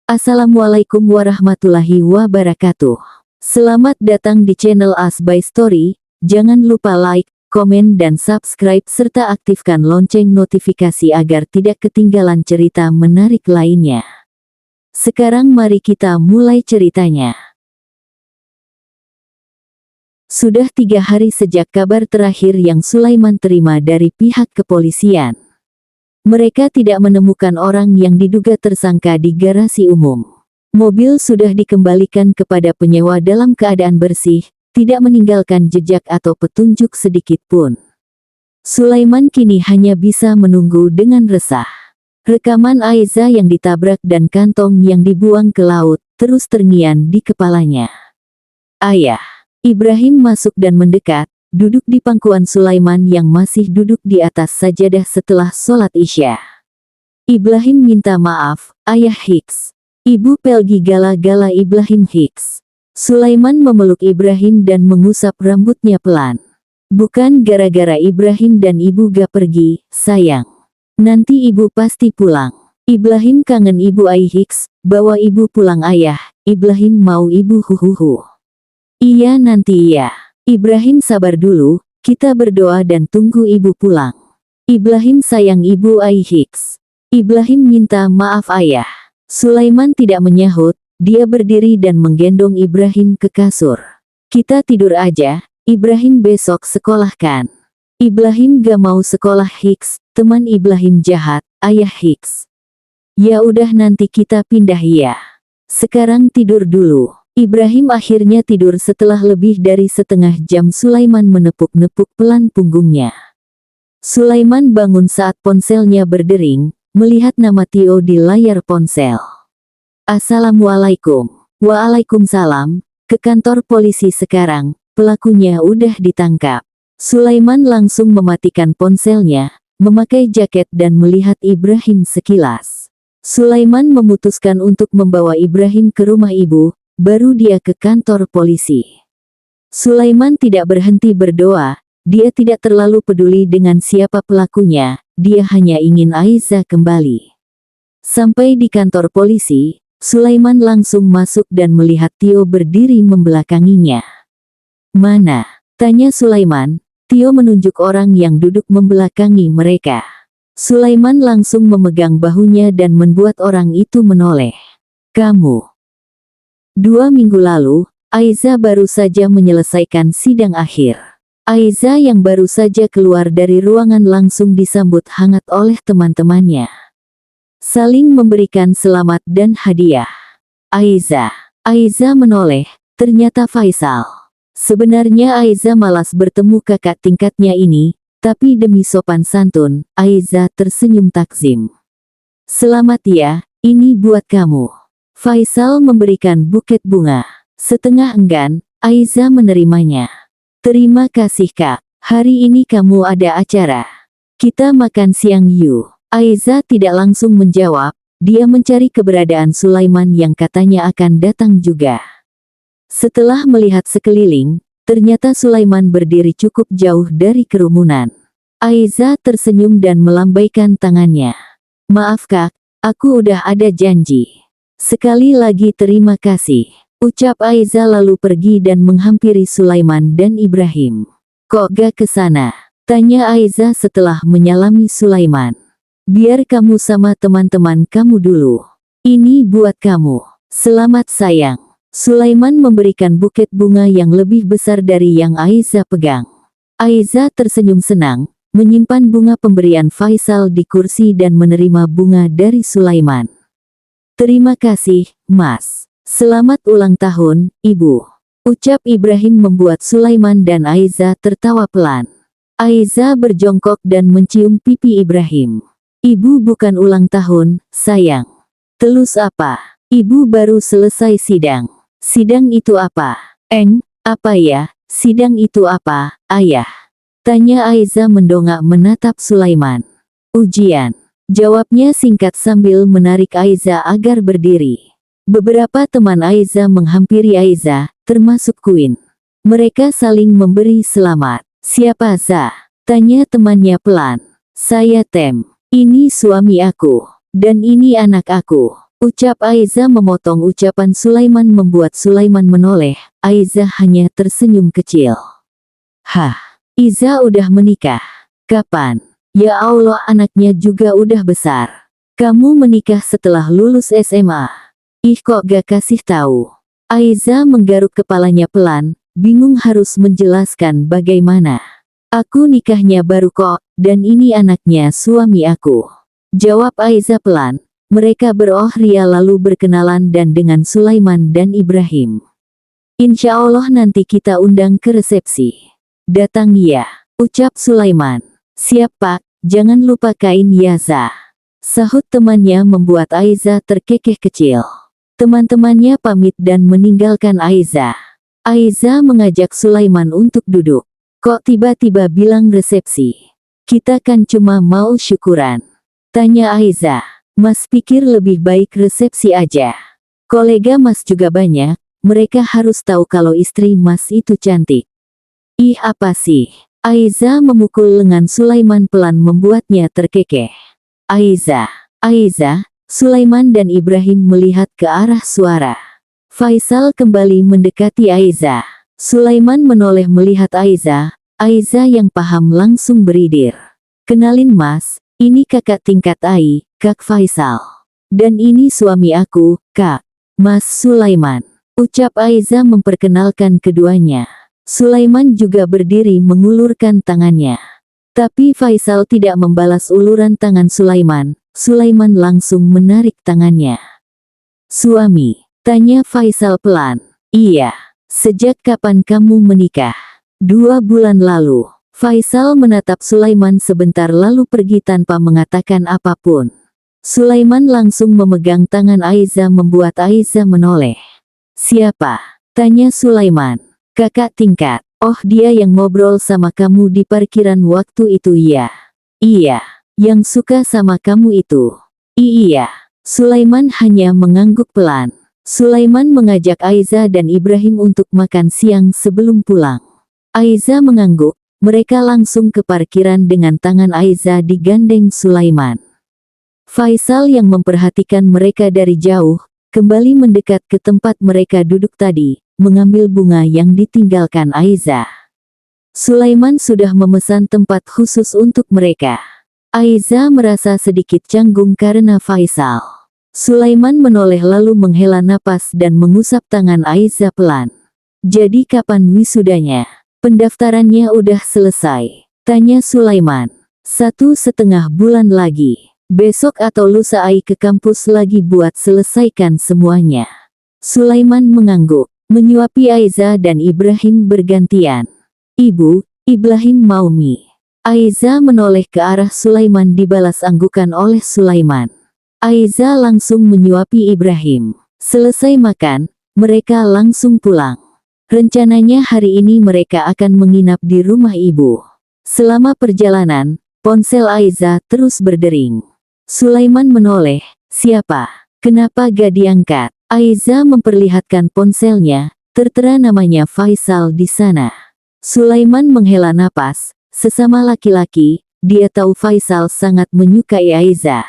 Assalamualaikum warahmatullahi wabarakatuh. Selamat datang di channel As by Story. Jangan lupa like, komen dan subscribe serta aktifkan lonceng notifikasi agar tidak ketinggalan cerita menarik lainnya. Sekarang mari kita mulai ceritanya. Sudah 3 hari sejak kabar terakhir yang Sulaiman terima dari pihak kepolisian. Mereka tidak menemukan orang yang diduga tersangka di garasi umum. Mobil sudah dikembalikan kepada penyewa dalam keadaan bersih, tidak meninggalkan jejak atau petunjuk sedikit pun. Sulaiman kini hanya bisa menunggu dengan resah. Rekaman Aiza yang ditabrak dan kantong yang dibuang ke laut terus terngiang di kepalanya. Ayah. Ibrahim masuk dan mendekat, duduk di pangkuan Sulaiman yang masih duduk di atas sajadah setelah sholat Isya. Ibrahim minta maaf, Ayah Hicks. Ibu Pelgi gala-gala Ibrahim Hicks. Sulaiman memeluk Ibrahim dan mengusap rambutnya pelan. Bukan gara-gara Ibrahim dan ibu gak pergi, sayang. Nanti ibu pasti pulang. Ibrahim kangen ibu Ayah Hicks, bawa ibu pulang ayah. Ibrahim mau ibu huhuhu. Iya nanti iya. Ibrahim sabar dulu, kita berdoa dan tunggu ibu pulang. Ibrahim sayang ibu Ayah Hicks. Ibrahim minta maaf ayah. Sulaiman tidak menyahut, dia berdiri dan menggendong Ibrahim ke kasur. Kita tidur aja, Ibrahim besok sekolah kan. Ibrahim gak mau sekolah Hicks, teman Ibrahim jahat, Ayah Hicks. Ya udah nanti kita pindah ya. Sekarang tidur dulu. Ibrahim akhirnya tidur setelah lebih dari setengah jam. Sulaiman menepuk-nepuk pelan punggungnya. Sulaiman bangun saat ponselnya berdering, melihat nama Tio di layar ponsel. Assalamualaikum. Waalaikumsalam, ke kantor polisi sekarang, pelakunya udah ditangkap. Sulaiman langsung mematikan ponselnya, memakai jaket dan melihat Ibrahim sekilas. Sulaiman memutuskan untuk membawa Ibrahim ke rumah ibu, baru dia ke kantor polisi. Sulaiman tidak berhenti berdoa, dia tidak terlalu peduli dengan siapa pelakunya, dia hanya ingin Aiza kembali. Sampai di kantor polisi, Sulaiman langsung masuk dan melihat Tio berdiri membelakanginya. Mana? Tanya Sulaiman. Tio menunjuk orang yang duduk membelakangi mereka. Sulaiman langsung memegang bahunya dan membuat orang itu menoleh. Kamu. 2 minggu lalu, Aiza baru saja menyelesaikan sidang akhir. Aiza yang baru saja keluar dari ruangan langsung disambut hangat oleh teman-temannya. Saling memberikan selamat dan hadiah. Aiza menoleh, ternyata Faisal. Sebenarnya Aiza malas bertemu kakak tingkatnya ini, tapi demi sopan santun, Aiza tersenyum takzim. Selamat ya, ini buat kamu. Faisal memberikan buket bunga. Setengah enggan, Aiza menerimanya. Terima kasih kak, hari ini kamu ada acara. Kita makan siang yuk. Aiza tidak langsung menjawab, dia mencari keberadaan Sulaiman yang katanya akan datang juga. Setelah melihat sekeliling, ternyata Sulaiman berdiri cukup jauh dari kerumunan. Aiza tersenyum dan melambaikan tangannya. Maaf kak, aku udah ada janji. Sekali lagi terima kasih, ucap Aiza lalu pergi dan menghampiri Sulaiman dan Ibrahim. Kok gak kesana? Tanya Aiza setelah menyalami Sulaiman. Biar kamu sama teman-teman kamu dulu. Ini buat kamu. Selamat sayang. Sulaiman memberikan buket bunga yang lebih besar dari yang Aiza pegang. Aiza tersenyum senang, menyimpan bunga pemberian Faisal di kursi dan menerima bunga dari Sulaiman. Terima kasih, Mas. Selamat ulang tahun, Ibu. Ucap Ibrahim membuat Sulaiman dan Aiza tertawa pelan. Aiza berjongkok dan mencium pipi Ibrahim. Ibu bukan ulang tahun, sayang. Telus apa? Ibu baru selesai sidang. Sidang itu apa? Apa ya? Sidang itu apa, Ayah? Tanya Aiza mendongak menatap Sulaiman. Ujian. Jawabnya singkat sambil menarik Aiza agar berdiri. Beberapa teman Aiza menghampiri Aiza, termasuk Queen. Mereka saling memberi selamat. Siapa Za? Tanya temannya pelan. Saya Tem. Ini suami aku. Dan ini anak aku. Ucap Aiza memotong ucapan Sulaiman membuat Sulaiman menoleh. Aiza hanya tersenyum kecil. Hah, Iza udah menikah? Kapan? Ya Allah, anaknya juga udah besar. Kamu menikah setelah lulus SMA. Ih, kok gak kasih tahu? Aiza menggaruk kepalanya pelan, bingung harus menjelaskan bagaimana. Aku nikahnya baru kok, dan ini anaknya suami aku. Jawab Aiza pelan. Mereka berohria lalu berkenalan dan dengan Sulaiman dan Ibrahim. Insya Allah nanti kita undang ke resepsi. Datang ya, ucap Sulaiman. Siap Pak, jangan lupa kain Yaza. Sahut temannya membuat Aiza terkekeh kecil. Teman-temannya pamit dan meninggalkan Aiza. Aiza mengajak Sulaiman untuk duduk. Kok tiba-tiba bilang resepsi? Kita kan cuma mau syukuran. Tanya Aiza. Mas pikir lebih baik resepsi aja. Kolega Mas juga banyak, mereka harus tahu kalau istri Mas itu cantik. Ih, apa sih? Aiza memukul lengan Sulaiman pelan membuatnya terkekeh. Aiza, Sulaiman dan Ibrahim melihat ke arah suara. Faisal kembali mendekati Aiza. Sulaiman menoleh melihat Aiza. Aiza yang paham langsung beridir. Kenalin Mas, ini kakak tingkat Ai, Kak Faisal. Dan ini suami aku, Kak, Mas Sulaiman. Ucap Aiza memperkenalkan keduanya. Sulaiman juga berdiri mengulurkan tangannya. Tapi Faisal tidak membalas uluran tangan Sulaiman. Sulaiman langsung menarik tangannya. Suami, tanya Faisal pelan. Iya. Sejak kapan kamu menikah? 2 bulan lalu. Faisal menatap Sulaiman sebentar lalu pergi tanpa mengatakan apapun. Sulaiman langsung memegang tangan Aiza membuat Aiza menoleh. Siapa? Tanya Sulaiman. Kakak tingkat. Oh, dia yang ngobrol sama kamu di parkiran waktu itu ya? Iya. Yang suka sama kamu itu? Iya. Sulaiman hanya mengangguk pelan. Sulaiman mengajak Aiza dan Ibrahim untuk makan siang sebelum pulang. Aiza mengangguk, mereka langsung ke parkiran dengan tangan Aiza digandeng Sulaiman. Faisal yang memperhatikan mereka dari jauh, kembali mendekat ke tempat mereka duduk tadi, mengambil bunga yang ditinggalkan Aiza. Sulaiman sudah memesan tempat khusus untuk mereka. Aiza merasa sedikit canggung karena Faisal. Sulaiman menoleh lalu menghela napas dan mengusap tangan Aiza pelan. Jadi kapan wisudanya? Pendaftarannya udah selesai. Tanya Sulaiman. 1,5 bulan lagi. Besok atau lusa Ai ke kampus lagi buat selesaikan semuanya. Sulaiman mengangguk, menyuapi Aiza dan Ibrahim bergantian. Ibu, Ibrahim mau mie. Aiza menoleh ke arah Sulaiman dibalas anggukan oleh Sulaiman. Aiza langsung menyuapi Ibrahim. Selesai makan, mereka langsung pulang. Rencananya hari ini mereka akan menginap di rumah ibu. Selama perjalanan, ponsel Aiza terus berdering. Sulaiman menoleh, siapa? Kenapa gak diangkat? Aiza memperlihatkan ponselnya, tertera namanya Faisal di sana. Sulaiman menghela napas, sesama laki-laki, dia tahu Faisal sangat menyukai Aiza.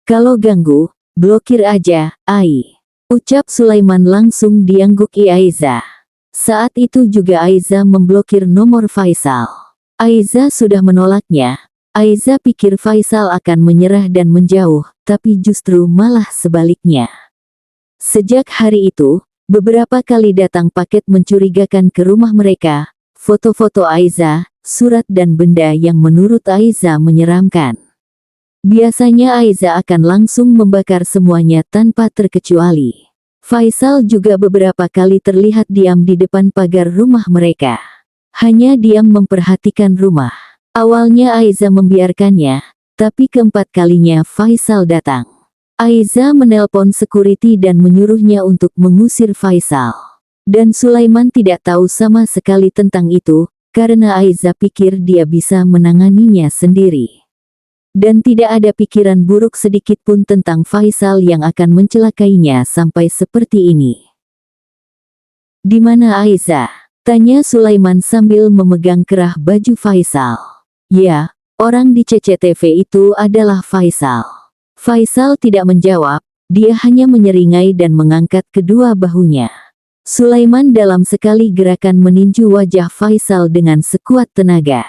Kalau ganggu, blokir aja, Ai. Ucap Sulaiman langsung diangguki Aiza. Saat itu juga Aiza memblokir nomor Faisal. Aiza sudah menolaknya. Aiza pikir Faisal akan menyerah dan menjauh, tapi justru malah sebaliknya. Sejak hari itu, beberapa kali datang paket mencurigakan ke rumah mereka, foto-foto Aiza, surat dan benda yang menurut Aiza menyeramkan. Biasanya Aiza akan langsung membakar semuanya tanpa terkecuali. Faisal juga beberapa kali terlihat diam di depan pagar rumah mereka. Hanya diam memperhatikan rumah. Awalnya Aiza membiarkannya, tapi keempat kalinya Faisal datang. Aiza menelpon security dan menyuruhnya untuk mengusir Faisal. Dan Sulaiman tidak tahu sama sekali tentang itu, karena Aiza pikir dia bisa menanganinya sendiri. Dan tidak ada pikiran buruk sedikit pun tentang Faisal yang akan mencelakainya sampai seperti ini. Di mana Aiza? Tanya Sulaiman sambil memegang kerah baju Faisal. Ya, orang di CCTV itu adalah Faisal. Faisal tidak menjawab, dia hanya menyeringai dan mengangkat kedua bahunya. Sulaiman dalam sekali gerakan meninju wajah Faisal dengan sekuat tenaga.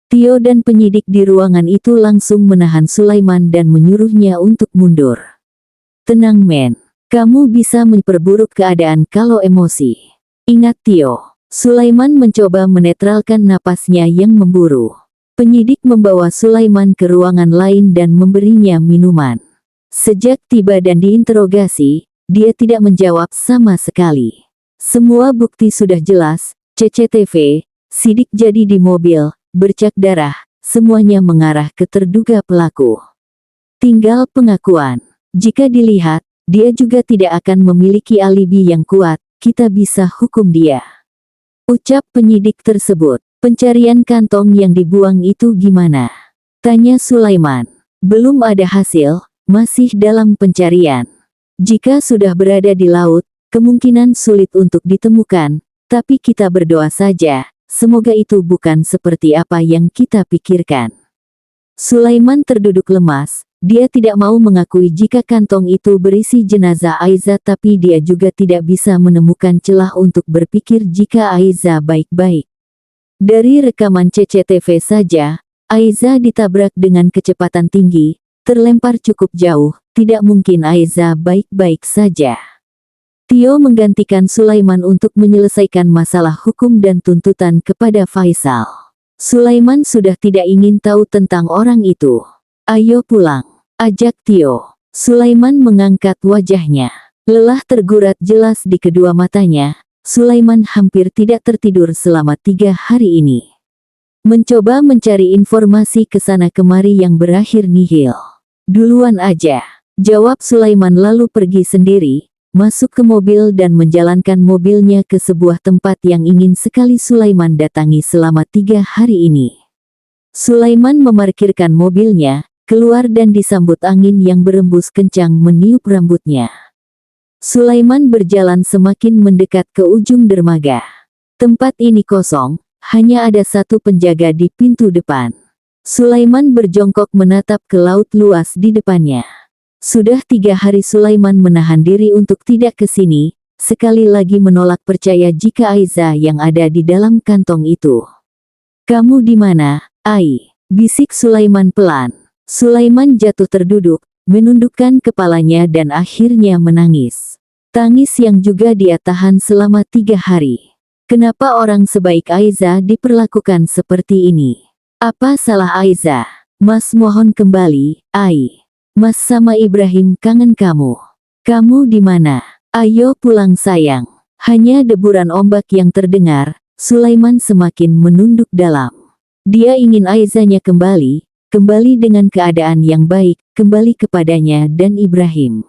Tio dan penyidik di ruangan itu langsung menahan Sulaiman dan menyuruhnya untuk mundur. Tenang men, kamu bisa memperburuk keadaan kalau emosi. Ingat Tio. Sulaiman mencoba menetralkan napasnya yang memburu. Penyidik membawa Sulaiman ke ruangan lain dan memberinya minuman. Sejak tiba dan diinterogasi, dia tidak menjawab sama sekali. Semua bukti sudah jelas, CCTV, sidik jadi di mobil, bercak darah, semuanya mengarah ke terduga pelaku. Tinggal pengakuan. Jika dilihat, dia juga tidak akan memiliki alibi yang kuat, kita bisa hukum dia. Ucap penyidik tersebut. Pencarian kantong yang dibuang itu gimana? Tanya Sulaiman. Belum ada hasil, masih dalam pencarian. Jika sudah berada di laut, kemungkinan sulit untuk ditemukan, tapi kita berdoa saja, semoga itu bukan seperti apa yang kita pikirkan. Sulaiman terduduk lemas, dia tidak mau mengakui jika kantong itu berisi jenazah Aiza, tapi dia juga tidak bisa menemukan celah untuk berpikir jika Aiza baik-baik. Dari rekaman CCTV saja, Aiza ditabrak dengan kecepatan tinggi, terlempar cukup jauh, tidak mungkin Aiza baik-baik saja. Tio menggantikan Sulaiman untuk menyelesaikan masalah hukum dan tuntutan kepada Faisal. Sulaiman sudah tidak ingin tahu tentang orang itu. Ayo pulang, ajak Tio. Sulaiman mengangkat wajahnya. Lelah tergurat jelas di kedua matanya. Sulaiman hampir tidak tertidur selama 3 hari ini. Mencoba mencari informasi ke sana kemari yang berakhir nihil. Duluan aja, jawab Sulaiman lalu pergi sendiri, masuk ke mobil dan menjalankan mobilnya ke sebuah tempat yang ingin sekali Sulaiman datangi selama 3 hari ini. Sulaiman memarkirkan mobilnya, keluar dan disambut angin yang berembus kencang meniup rambutnya. Sulaiman berjalan semakin mendekat ke ujung dermaga. Tempat ini kosong, hanya ada satu penjaga di pintu depan. Sulaiman berjongkok menatap ke laut luas di depannya. Sudah 3 hari Sulaiman menahan diri untuk tidak ke sini, sekali lagi menolak percaya jika Aiza yang ada di dalam kantong itu. Kamu di mana, Ai? Bisik Sulaiman pelan. Sulaiman jatuh terduduk, menundukkan kepalanya dan akhirnya menangis. Tangis yang juga dia tahan selama 3 hari. Kenapa orang sebaik Aiza diperlakukan seperti ini? Apa salah Aiza? Mas mohon kembali, Ai. Mas sama Ibrahim kangen kamu. Kamu di mana? Ayo pulang sayang. Hanya deburan ombak yang terdengar, Sulaiman semakin menunduk dalam. Dia ingin Aizanya kembali dengan keadaan yang baik, kembali kepadanya dan Ibrahim.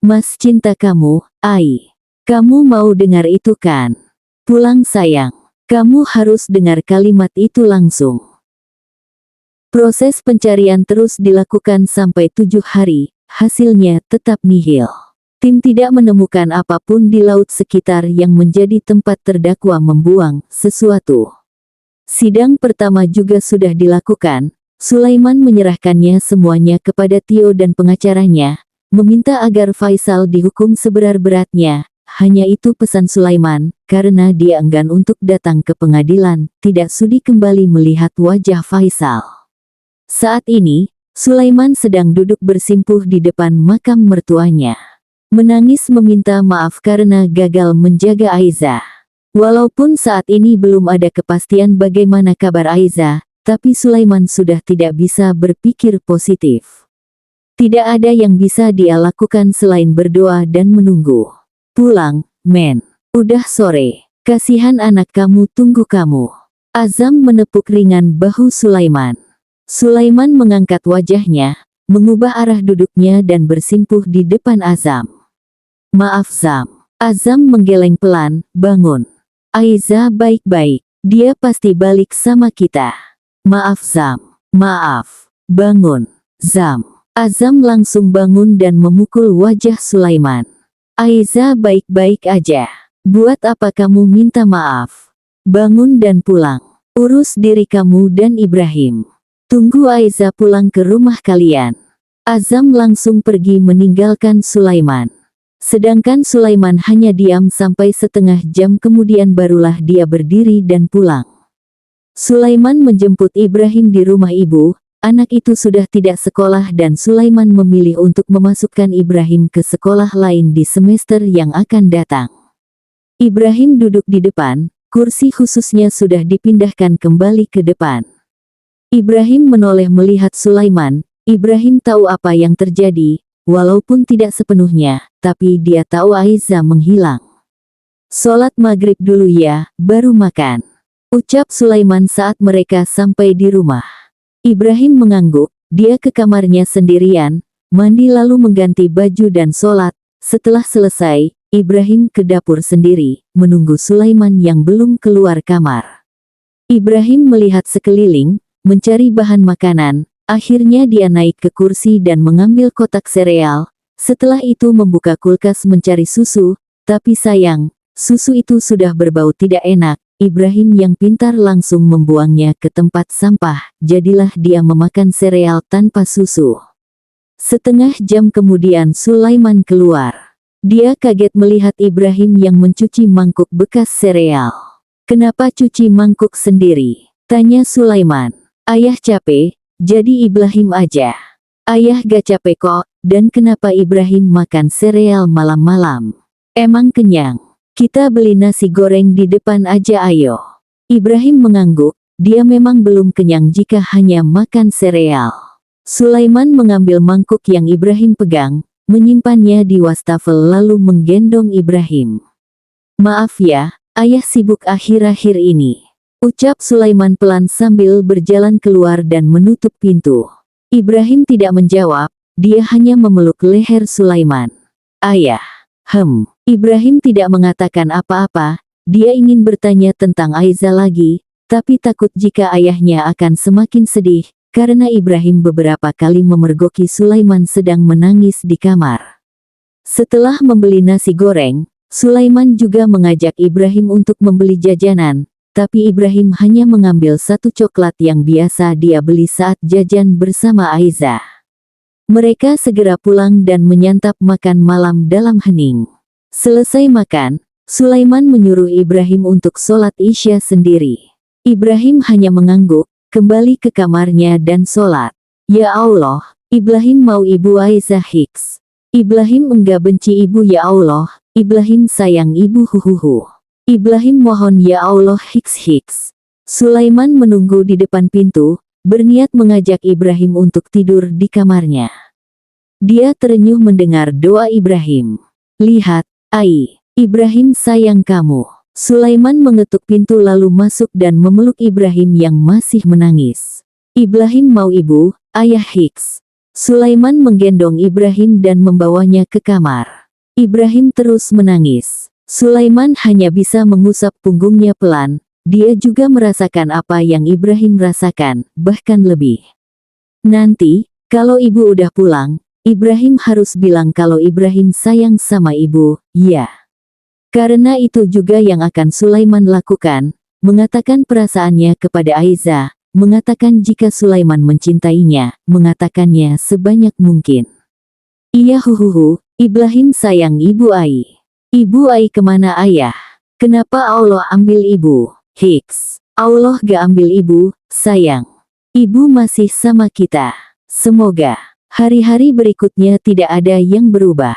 Mas cinta kamu, Ai. Kamu mau dengar itu kan? Pulang sayang. Kamu harus dengar kalimat itu langsung. Proses pencarian terus dilakukan sampai 7 hari, hasilnya tetap nihil. Tim tidak menemukan apapun di laut sekitar yang menjadi tempat terdakwa membuang sesuatu. Sidang pertama juga sudah dilakukan, Sulaiman menyerahkannya semuanya kepada Tio dan pengacaranya, meminta agar Faisal dihukum seberat-beratnya. Hanya itu pesan Sulaiman, karena dia enggan untuk datang ke pengadilan, tidak sudi kembali melihat wajah Faisal. Saat ini, Sulaiman sedang duduk bersimpuh di depan makam mertuanya. Menangis meminta maaf karena gagal menjaga Aiza. Walaupun saat ini belum ada kepastian bagaimana kabar Aiza, tapi Sulaiman sudah tidak bisa berpikir positif. Tidak ada yang bisa dia lakukan selain berdoa dan menunggu. Pulang, men. Udah sore. Kasihan anak kamu tunggu kamu. Azam menepuk ringan bahu Sulaiman. Sulaiman mengangkat wajahnya, mengubah arah duduknya dan bersimpuh di depan Azam. Maaf Zam. Azam menggeleng pelan, bangun. Aiza baik-baik. Dia pasti balik sama kita. Maaf Zam. Maaf. Bangun. Zam. Azam langsung bangun dan memukul wajah Sulaiman. Aiza baik-baik aja. Buat apa kamu minta maaf? Bangun dan pulang. Urus diri kamu dan Ibrahim. Tunggu Aiza pulang ke rumah kalian. Azam langsung pergi meninggalkan Sulaiman. Sedangkan Sulaiman hanya diam sampai setengah jam kemudian barulah dia berdiri dan pulang. Sulaiman menjemput Ibrahim di rumah ibu. Anak itu sudah tidak sekolah dan Sulaiman memilih untuk memasukkan Ibrahim ke sekolah lain di semester yang akan datang. Ibrahim duduk di depan, kursi khususnya sudah dipindahkan kembali ke depan. Ibrahim menoleh melihat Sulaiman. Ibrahim tahu apa yang terjadi, walaupun tidak sepenuhnya, tapi dia tahu Aiza menghilang. "Sholat maghrib dulu ya, baru makan," ucap Sulaiman saat mereka sampai di rumah. Ibrahim mengangguk, dia ke kamarnya sendirian, mandi lalu mengganti baju dan sholat. Setelah selesai, Ibrahim ke dapur sendiri, menunggu Sulaiman yang belum keluar kamar. Ibrahim melihat sekeliling, mencari bahan makanan, akhirnya dia naik ke kursi dan mengambil kotak sereal. Setelah itu membuka kulkas mencari susu, tapi sayang, susu itu sudah berbau tidak enak. Ibrahim yang pintar langsung membuangnya ke tempat sampah, jadilah dia memakan sereal tanpa susu. Setengah jam kemudian Sulaiman keluar. Dia kaget melihat Ibrahim yang mencuci mangkuk bekas sereal. "Kenapa cuci mangkuk sendiri?" tanya Sulaiman. "Ayah capek, jadi Ibrahim aja." "Ayah gak capek kok, dan kenapa Ibrahim makan sereal malam-malam? Emang kenyang? Kita beli nasi goreng di depan aja ayo." Ibrahim mengangguk, dia memang belum kenyang jika hanya makan sereal. Sulaiman mengambil mangkuk yang Ibrahim pegang, menyimpannya di wastafel lalu menggendong Ibrahim. "Maaf ya, ayah sibuk akhir-akhir ini," ucap Sulaiman pelan sambil berjalan keluar dan menutup pintu. Ibrahim tidak menjawab, dia hanya memeluk leher Sulaiman. "Ayah." Ibrahim tidak mengatakan apa-apa, dia ingin bertanya tentang Aiza lagi, tapi takut jika ayahnya akan semakin sedih, karena Ibrahim beberapa kali memergoki Sulaiman sedang menangis di kamar. Setelah membeli nasi goreng, Sulaiman juga mengajak Ibrahim untuk membeli jajanan, tapi Ibrahim hanya mengambil satu coklat yang biasa dia beli saat jajan bersama Aiza. Mereka segera pulang dan menyantap makan malam dalam hening. Selesai makan, Sulaiman menyuruh Ibrahim untuk sholat Isya sendiri. Ibrahim hanya mengangguk, kembali ke kamarnya dan sholat. "Ya Allah, Ibrahim mau ibu Aiza Hiks. Ibrahim enggak benci ibu ya Allah, Ibrahim sayang ibu huhuhu. Ibrahim mohon ya Allah Hiks." Sulaiman menunggu di depan pintu, berniat mengajak Ibrahim untuk tidur di kamarnya. Dia terenyuh mendengar doa Ibrahim. "Lihat, Ai, Ibrahim sayang kamu." Sulaiman mengetuk pintu lalu masuk dan memeluk Ibrahim yang masih menangis. "Ibrahim mau ibu, ayah Hiks." Sulaiman menggendong Ibrahim dan membawanya ke kamar. Ibrahim terus menangis. Sulaiman hanya bisa mengusap punggungnya pelan, dia juga merasakan apa yang Ibrahim rasakan, bahkan lebih. "Nanti, kalau ibu udah pulang, Ibrahim harus bilang kalau Ibrahim sayang sama ibu, ya." Karena itu juga yang akan Sulaiman lakukan, mengatakan perasaannya kepada Aiza, mengatakan jika Sulaiman mencintainya, mengatakannya sebanyak mungkin. "Iya huhuhu, Ibrahim sayang ibu Ai." "Ibu Ai kemana ayah? Kenapa Allah ambil ibu, Hiks?" "Allah gak ambil ibu, sayang. Ibu masih sama kita. Semoga hari-hari berikutnya tidak ada yang berubah."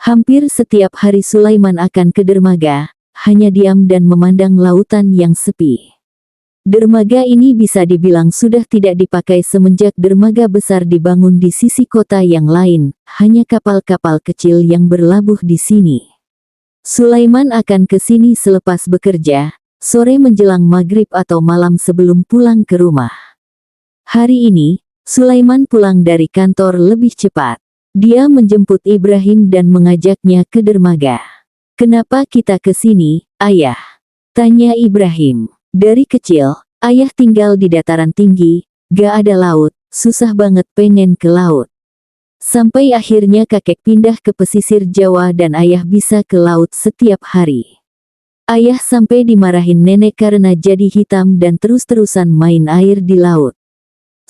Hampir setiap hari Sulaiman akan ke dermaga, hanya diam dan memandang lautan yang sepi. Dermaga ini bisa dibilang sudah tidak dipakai semenjak dermaga besar dibangun di sisi kota yang lain, hanya kapal-kapal kecil yang berlabuh di sini. Sulaiman akan ke sini selepas bekerja, sore menjelang maghrib atau malam sebelum pulang ke rumah. Hari ini, Sulaiman pulang dari kantor lebih cepat. Dia menjemput Ibrahim dan mengajaknya ke dermaga. "Kenapa kita ke sini, ayah?" tanya Ibrahim. "Dari kecil, ayah tinggal di dataran tinggi, gak ada laut, susah banget pengen ke laut. Sampai akhirnya kakek pindah ke pesisir Jawa dan ayah bisa ke laut setiap hari. Ayah sampai dimarahin nenek karena jadi hitam dan terus-terusan main air di laut."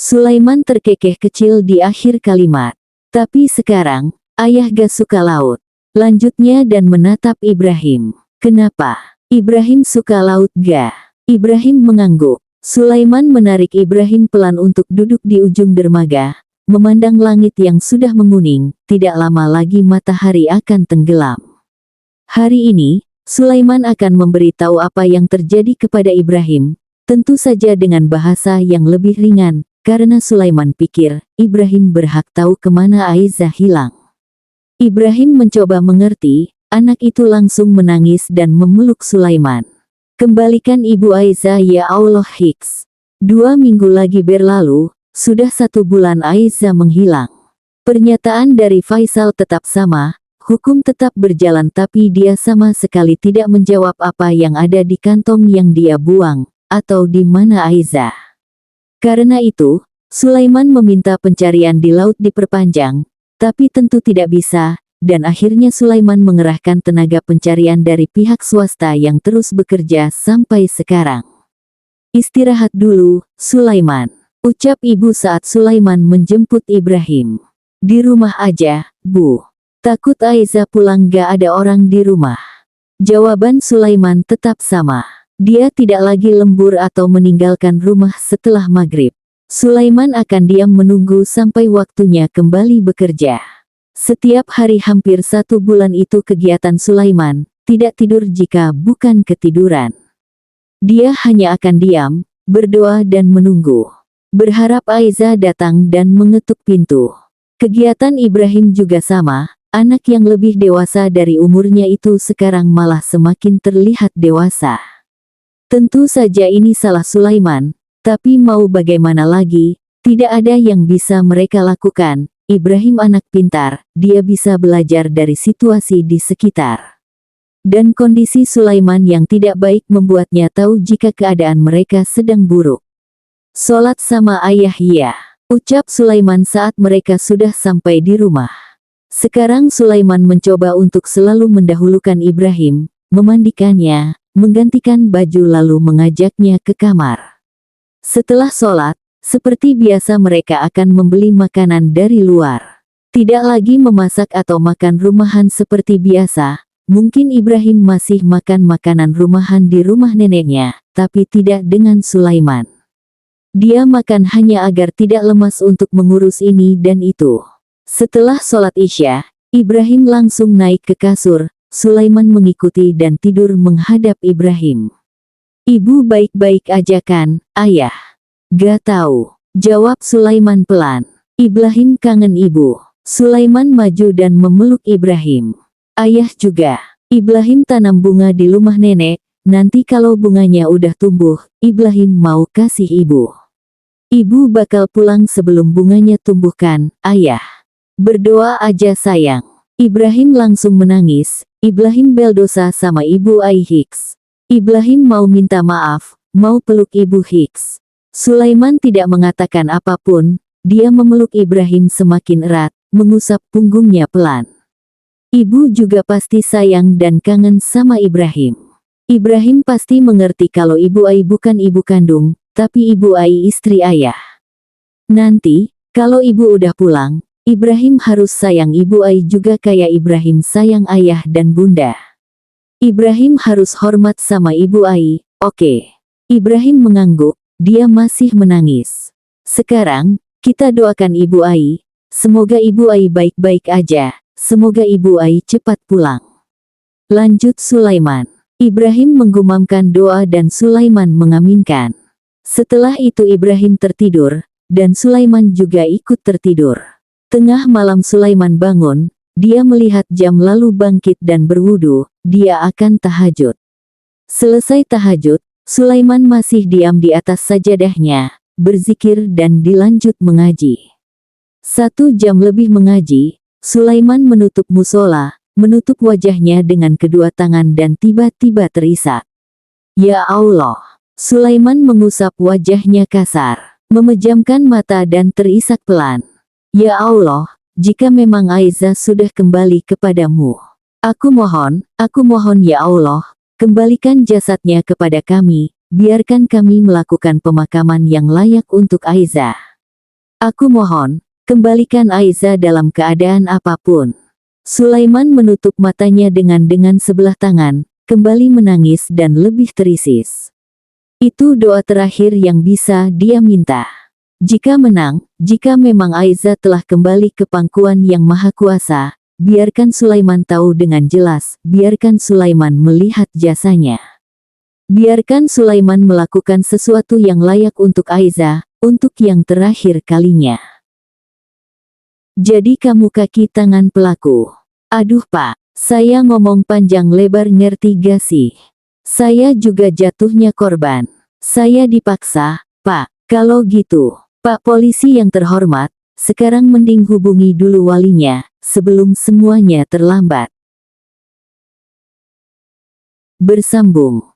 Sulaiman terkekeh kecil di akhir kalimat. Tapi sekarang, ayah gak suka laut. Lanjutnya dan menatap Ibrahim. Kenapa? Ibrahim suka laut gak? Ibrahim mengangguk. Sulaiman menarik Ibrahim pelan untuk duduk di ujung dermaga, memandang langit yang sudah menguning, tidak lama lagi matahari akan tenggelam. Hari ini, Sulaiman akan memberitahu apa yang terjadi kepada Ibrahim, tentu saja dengan bahasa yang lebih ringan, karena Sulaiman pikir, Ibrahim berhak tahu kemana Aizah hilang. Ibrahim mencoba mengerti, anak itu langsung menangis dan memeluk Sulaiman. Kembalikan ibu Aizah ya Allah Hicks. 2 minggu lagi berlalu, sudah 1 bulan Aizah menghilang. Pernyataan dari Faisal tetap sama, hukum tetap berjalan tapi dia sama sekali tidak menjawab apa yang ada di kantong yang dia buang, atau di mana Aizah. Karena itu, Sulaiman meminta pencarian di laut diperpanjang, tapi tentu tidak bisa, dan akhirnya Sulaiman mengerahkan tenaga pencarian dari pihak swasta yang terus bekerja sampai sekarang. Istirahat dulu, Sulaiman, ucap ibu saat Sulaiman menjemput Ibrahim. Di rumah aja, Bu. Takut Aizah pulang gak ada orang di rumah. Jawaban Sulaiman tetap sama. Dia tidak lagi lembur atau meninggalkan rumah setelah maghrib. Sulaiman akan diam menunggu sampai waktunya kembali bekerja. Setiap hari hampir 1 bulan itu kegiatan Sulaiman, tidak tidur jika bukan ketiduran. Dia hanya akan diam, berdoa dan menunggu. Berharap Aizah datang dan mengetuk pintu. Kegiatan Ibrahim juga sama, anak yang lebih dewasa dari umurnya itu sekarang malah semakin terlihat dewasa. Tentu saja ini salah Sulaiman. Tapi mau bagaimana lagi, tidak ada yang bisa mereka lakukan. Ibrahim anak pintar, dia bisa belajar dari situasi di sekitar. Dan kondisi Sulaiman yang tidak baik membuatnya tahu jika keadaan mereka sedang buruk. Sholat sama ayah ya, ucap Sulaiman saat mereka sudah sampai di rumah. Sekarang Sulaiman mencoba untuk selalu mendahulukan Ibrahim, memandikannya, menggantikan baju lalu mengajaknya ke kamar. Setelah sholat, seperti biasa mereka akan membeli makanan dari luar. Tidak lagi memasak atau makan rumahan seperti biasa, mungkin Ibrahim masih makan makanan rumahan di rumah neneknya, tapi tidak dengan Sulaiman. Dia makan hanya agar tidak lemas untuk mengurus ini dan itu. Setelah sholat Isya, Ibrahim langsung naik ke kasur, Sulaiman mengikuti dan tidur menghadap Ibrahim. Ibu baik-baik aja kan, ayah? Gak tahu, jawab Sulaiman pelan. Ibrahim kangen ibu. Sulaiman maju dan memeluk Ibrahim. Ayah juga. Ibrahim tanam bunga di rumah nenek, nanti kalau bunganya udah tumbuh, Ibrahim mau kasih ibu. Ibu bakal pulang sebelum bunganya tumbuhkan, ayah. Berdoa aja sayang. Ibrahim langsung menangis. Ibrahim berdosa sama ibu Ai Hicks. Ibrahim mau minta maaf, mau peluk ibu Hicks. Sulaiman tidak mengatakan apapun, dia memeluk Ibrahim semakin erat, mengusap punggungnya pelan. Ibu juga pasti sayang dan kangen sama Ibrahim. Ibrahim pasti mengerti kalau ibu Ai bukan ibu kandung, tapi ibu Ai istri ayah. Nanti, kalau ibu udah pulang, Ibrahim harus sayang ibu Ai juga kayak Ibrahim sayang ayah dan bunda. Ibrahim harus hormat sama ibu Ai, oke. Ibrahim mengangguk, dia masih menangis. Sekarang, kita doakan ibu Ai, semoga ibu Ai baik-baik aja, semoga ibu Ai cepat pulang. Lanjut Sulaiman. Ibrahim menggumamkan doa dan Sulaiman mengaminkan. Setelah itu Ibrahim tertidur, dan Sulaiman juga ikut tertidur. Tengah malam Sulaiman bangun, dia melihat jam lalu bangkit dan berwudu, dia akan tahajud. Selesai tahajud, Sulaiman masih diam di atas sajadahnya, berzikir dan dilanjut mengaji. 1 jam lebih mengaji, Sulaiman menutup musola, menutup wajahnya dengan kedua tangan dan tiba-tiba terisak. Ya Allah! Sulaiman mengusap wajahnya kasar, memejamkan mata dan terisak pelan. Ya Allah! Jika memang Aizah sudah kembali kepadamu, aku mohon ya Allah, kembalikan jasadnya kepada kami, biarkan kami melakukan pemakaman yang layak untuk Aizah. Aku mohon, Kembalikan Aiza dalam keadaan apapun. Sulaiman menutup matanya dengan sebelah tangan, kembali menangis dan lebih terisis. Itu doa terakhir yang bisa dia minta. Jika menang, jika memang Aiza telah kembali ke pangkuan Yang Maha Kuasa, biarkan Sulaiman tahu dengan jelas, biarkan Sulaiman melihat jasanya. Biarkan Sulaiman melakukan sesuatu yang layak untuk Aiza, untuk yang terakhir kalinya. Jadi kamu kaki tangan pelaku. Aduh Pak, saya ngomong panjang lebar ngerti gak sih? Saya juga jatuhnya korban. Saya dipaksa, Pak. Kalau gitu, Pak Polisi yang terhormat, sekarang mending hubungi dulu walinya, sebelum semuanya terlambat. Bersambung.